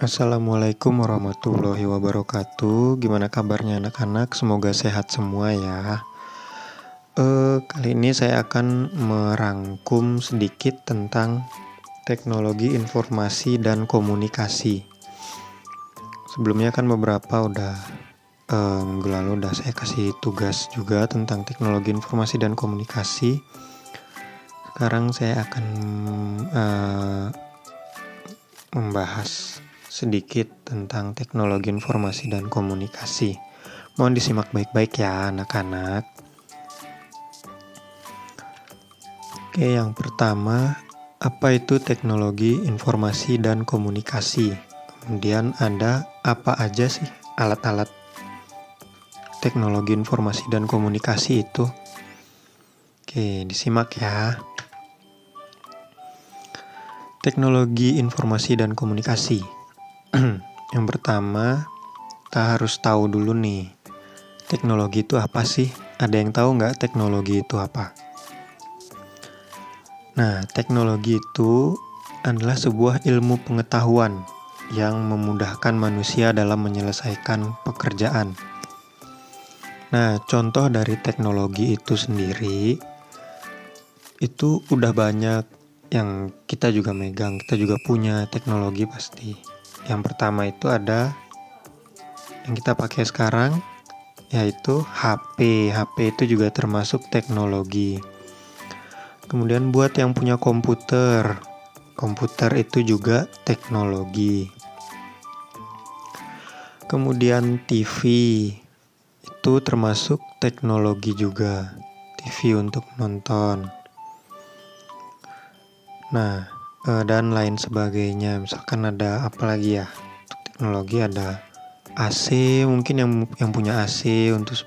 Assalamualaikum warahmatullahi wabarakatuh. Gimana kabarnya anak-anak? Semoga sehat semua ya. Kali ini saya akan merangkum sedikit tentang teknologi informasi dan komunikasi. Sebelumnya kan beberapa minggu lalu udah saya kasih tugas juga tentang teknologi informasi dan komunikasi. Sekarang saya akan membahas sedikit tentang teknologi informasi dan komunikasi. Mohon disimak baik-baik ya anak-anak. Oke, yang pertama, apa itu teknologi informasi dan komunikasi? Kemudian ada apa aja sih alat-alat teknologi informasi dan komunikasi itu? Oke, disimak ya. Teknologi informasi dan komunikasi. Yang pertama, kita harus tahu dulu nih, teknologi itu apa sih? Ada yang tahu nggak teknologi itu apa? Nah, teknologi itu adalah sebuah ilmu pengetahuan yang memudahkan manusia dalam menyelesaikan pekerjaan. Nah, contoh dari teknologi itu sendiri, itu udah banyak yang kita juga megang, kita juga punya teknologi pasti. Yang pertama itu ada yang kita pakai sekarang, yaitu HP. HP itu juga termasuk teknologi. Kemudian buat yang punya komputer, komputer itu juga teknologi. Kemudian TV, itu termasuk teknologi juga. TV untuk nonton. Nah, dan lain sebagainya. Misalkan ada apa lagi ya? Untuk teknologi ada AC, mungkin yang punya AC untuk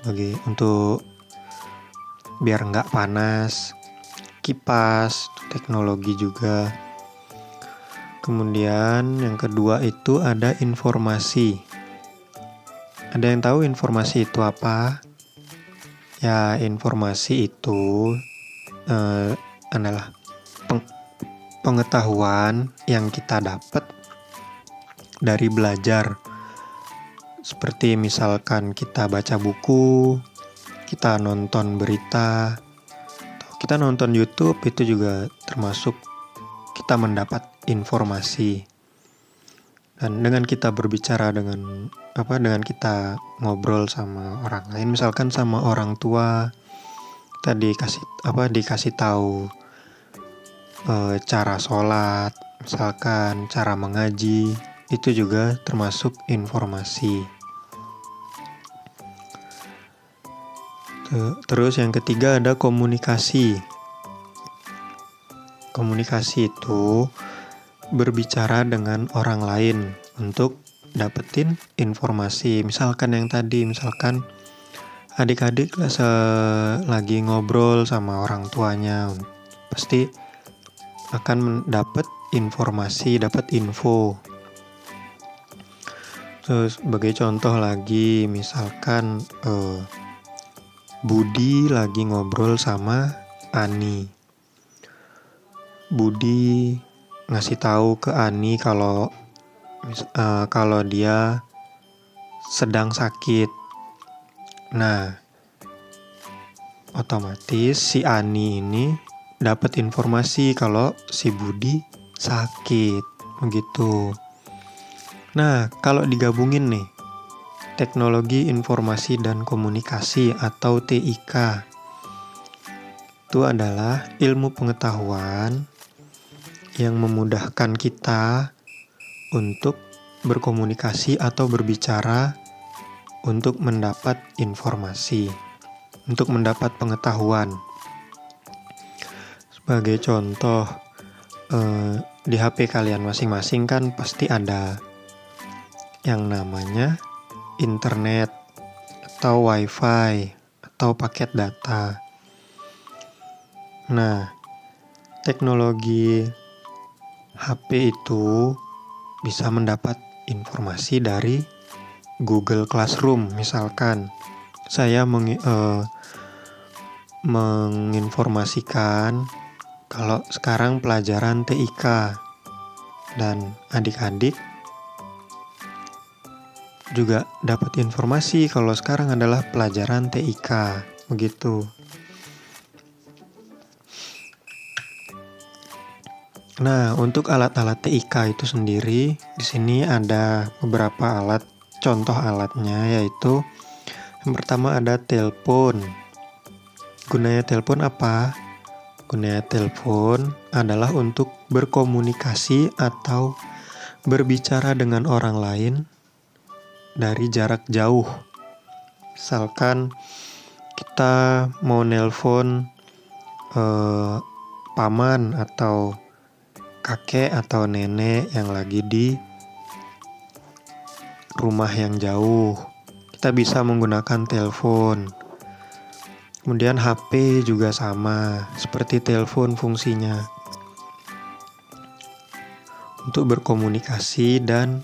biar nggak panas. Kipas, teknologi juga. Kemudian yang kedua itu ada informasi. Ada yang tahu informasi itu apa? Ya, informasi itu adalah pengetahuan yang kita dapat dari belajar. Seperti misalkan kita baca buku, kita nonton berita, atau kita nonton YouTube, itu juga termasuk kita mendapat informasi. Dan dengan kita berbicara dengan kita ngobrol sama orang lain, misalkan sama orang tua, kita dikasih tahu cara sholat, misalkan cara mengaji, itu juga termasuk informasi. Terus yang ketiga ada komunikasi. Komunikasi itu berbicara dengan orang lain untuk dapetin informasi. Misalkan adik-adik lagi ngobrol sama orang tuanya, pasti akan dapat informasi, dapat info. Terus sebagai contoh lagi, misalkan Budi lagi ngobrol sama Ani. Budi ngasih tahu ke Ani kalau dia sedang sakit. Nah, otomatis si Ani ini dapat informasi kalau si Budi sakit, begitu. Nah, kalau digabungin nih, teknologi informasi dan komunikasi atau TIK, itu adalah ilmu pengetahuan yang memudahkan kita untuk berkomunikasi atau berbicara untuk mendapat informasi, untuk mendapat pengetahuan. Sebagai contoh, di HP kalian masing-masing kan pasti ada yang namanya internet atau wifi atau paket data. Nah, teknologi HP itu bisa mendapat informasi dari Google Classroom. Misalkan saya menginformasikan kalau sekarang pelajaran TIK dan adik-adik juga dapat informasi kalau sekarang adalah pelajaran TIK, begitu. Nah, untuk alat-alat TIK itu sendiri, di sini ada beberapa alat, contoh alatnya yaitu yang pertama ada telepon. Gunanya telepon apa? Gunanya telepon adalah untuk berkomunikasi atau berbicara dengan orang lain dari jarak jauh. Misalkan kita mau nelpon paman atau kakek atau nenek yang lagi di rumah yang jauh, kita bisa menggunakan telepon. Kemudian HP juga sama, seperti telepon fungsinya untuk berkomunikasi dan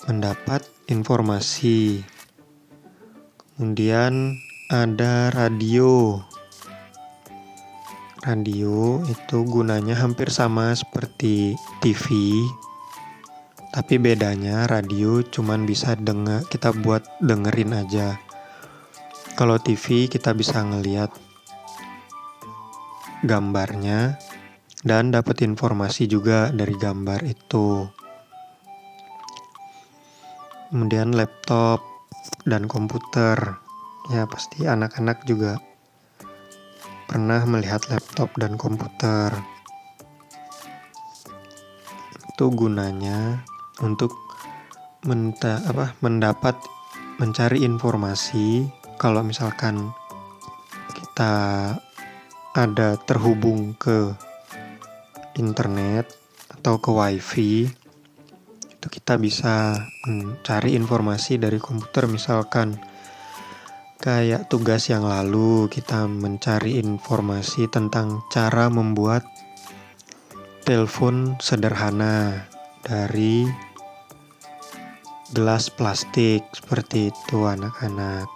mendapat informasi. Kemudian ada radio. Radio itu gunanya hampir sama seperti TV, tapi bedanya radio cuman bisa kita buat dengerin aja. Kalau TV kita bisa ngeliat gambarnya dan dapat informasi juga dari gambar itu. Kemudian laptop dan komputer. Ya pasti anak-anak juga pernah melihat laptop dan komputer. Itu gunanya untuk mencari informasi. Kalau misalkan kita ada terhubung ke internet atau ke wifi, itu kita bisa mencari informasi dari komputer. Misalkan kayak tugas yang lalu, kita mencari informasi tentang cara membuat telepon sederhana dari gelas plastik, seperti itu anak-anak.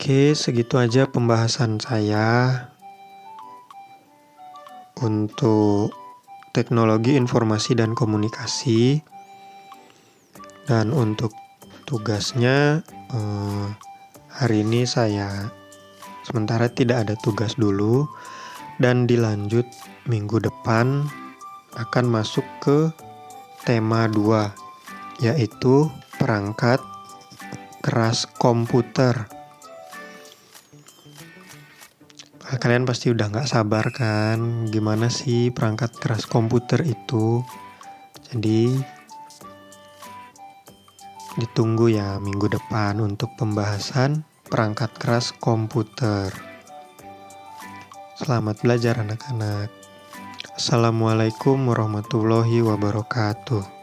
Oke, segitu aja pembahasan saya untuk teknologi informasi dan komunikasi. Dan untuk tugasnya hari ini saya sementara tidak ada tugas dulu, dan dilanjut minggu depan akan masuk ke tema 2, yaitu perangkat keras komputer. Kalian pasti udah gak sabar kan, gimana sih perangkat keras komputer itu? Jadi ditunggu ya minggu depan untuk pembahasan perangkat keras komputer. Selamat belajar anak-anak. Assalamualaikum warahmatullahi wabarakatuh.